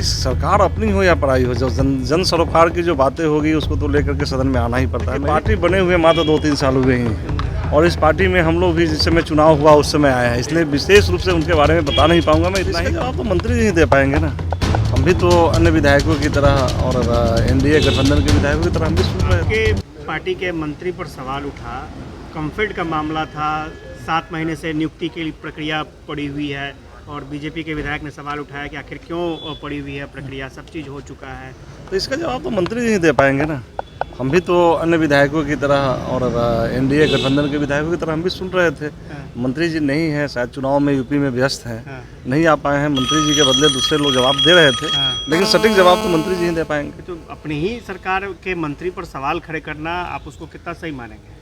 सरकार अपनी हो या पराई हो, जो जन सरोकार की जो बातें होगी उसको तो लेकर के सदन में आना ही पड़ता है। पार्टी बने हुए मात्र 2-3 साल हुए ही हैं और इस पार्टी में हम लोग भी जिस समय चुनाव हुआ उस समय आए हैं, इसलिए विशेष रूप से उनके बारे में बता नहीं पाऊंगा मैं। इतना ही जवाब तो मंत्री जी ही दे पाएंगे ना। हम भी तो अन्य विधायकों की तरह और एनडीए गठबंधन के विधायकों की तरह हम भी सुन रहे थे। पार्टी के मंत्री पर सवाल उठा, कम्फर्ट का मामला था, 7 महीने से नियुक्ति की प्रक्रिया पड़ी हुई है और बीजेपी के विधायक ने सवाल उठाया कि आखिर क्यों पड़ी हुई है प्रक्रिया, सब चीज़ हो चुका है। तो इसका जवाब तो मंत्री जी ही दे पाएंगे ना। हम भी तो अन्य विधायकों की तरह और एनडीए गठबंधन के विधायकों की तरह हम भी सुन रहे थे। मंत्री जी नहीं है, शायद चुनाव में यूपी में व्यस्त हैं, नहीं आ पाए हैं। मंत्री जी के बदले दूसरे लोग जवाब दे रहे थे, लेकिन सटीक जवाब तो मंत्री जी ही दे पाएंगे। तो अपनी ही सरकार के मंत्री पर सवाल खड़े करना आप उसको कितना सही मानेंगे?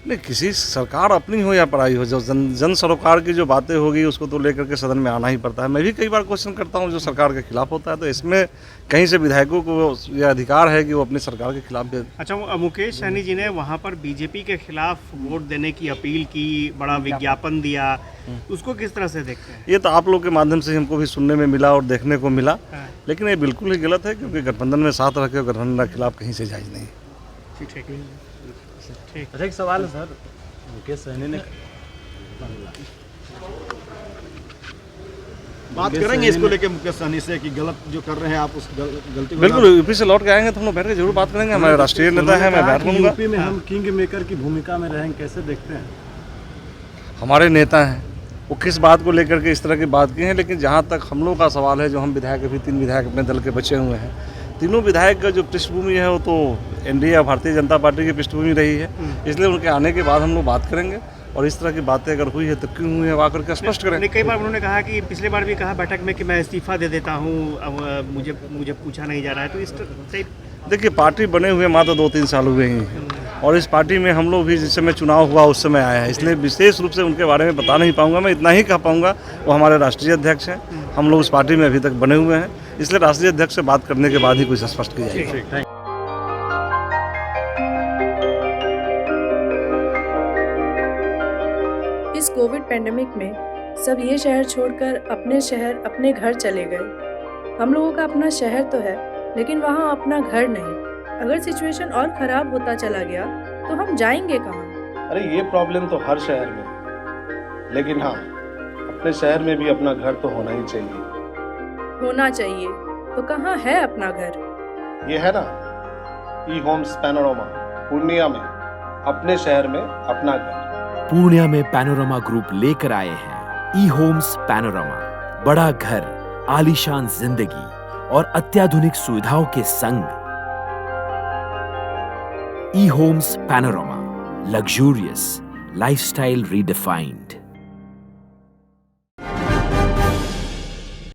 नहीं, किसी सरकार अपनी हो या पराई हो, जो जन सरोकार की जो बातें होगी उसको तो लेकर के सदन में आना ही पड़ता है। मैं भी कई बार क्वेश्चन करता हूं जो सरकार के खिलाफ होता है, तो इसमें कहीं से विधायकों को यह अधिकार है कि वो अपनी सरकार के खिलाफ भी। अच्छा, मुकेश सहनी जी ने वहाँ पर बीजेपी के खिलाफ वोट देने की अपील की, बड़ा विज्ञापन दिया, उसको किस तरह से देखते हैं? ये तो आप लोग के माध्यम से हमको भी सुनने में मिला और देखने को मिला, लेकिन ये बिल्कुल ही गलत है, क्योंकि गठबंधन में साथ रख के गठबंधन के खिलाफ कहीं से जायज़ नहीं। ठीक। अच्छा, एक सवाल है सर, मुकेश सहनी ने बात करेंगे इसको लेके मुकेश सहनी से कि गलत जो कर रहे हैं आप उस गलती को। बिल्कुल, यूपी से लौट के आएंगे तो हम लोग बैठ के जरूर बात करेंगे। हमारे राष्ट्रीय नेता है, मैं बैठ लूँगा। यूपी में हम किंग मेकर की भूमिका में रहेंगे, कैसे देखते हैं? हमारे नेता हैं, वो किस बात को लेकर के इस तरह की बात की है, लेकिन जहाँ तक हम लोग का सवाल है, जो हम विधायक अभी 3 विधायक अपने दल के बचे हुए हैं, तीनों विधायक का जो पृष्ठभूमि है वो तो एनडीए या भारतीय जनता पार्टी की पृष्ठभूमि रही है, इसलिए उनके आने के बाद हम लोग बात करेंगे और इस तरह की बातें अगर हुई है तो क्यों हुई है वो आकर के स्पष्ट करें। कई बार उन्होंने कहा कि पिछले बार भी कहा बैठक में कि मैं इस्तीफा दे देता हूँ, अब मुझे पूछा नहीं जा रहा है, तो इस देखिए, पार्टी बने हुए मात्र 2-3 साल हुए ही हैं और इस पार्टी में हम लोग भी जिस समय चुनाव हुआ उस समय आए हैं, इसलिए विशेष रूप से उनके बारे में बता नहीं पाऊंगा मैं। इतना ही कह पाऊंगा, वो हमारे राष्ट्रीय अध्यक्ष हैं, हम लोग उस पार्टी में अभी तक बने हुए हैं, इसलिए राष्ट्रीय अध्यक्ष से बात करने के बाद ही कुछ स्पष्ट किया जाएगा। इस कोविड पैंडेमिक में सब ये शहर छोड़कर अपने शहर, अपने घर चले गए। हम लोगों का अपना शहर तो है, लेकिन वहाँ अपना घर नहीं। अगर सिचुएशन और ख़राब होता चला गया तो हम जाएंगे कहाँ? अरे ये प्रॉब्लम तो हर शहर में है, लेकिन हाँ, अपने शहर में भी अपना घर तो होना ही चाहिए। होना चाहिए तो कहाँ है अपना घर? ये है ना, ई होम्स पैनोरमा, पूर्णिया में, अपने शहर में अपना घर। पूर्णिया में पैनोरमा ग्रुप लेकर आए हैं ई होम्स पैनोरमा। बड़ा घर, आलीशान जिंदगी और अत्याधुनिक सुविधाओं के संग। E Homes Panorama, luxurious lifestyle redefined.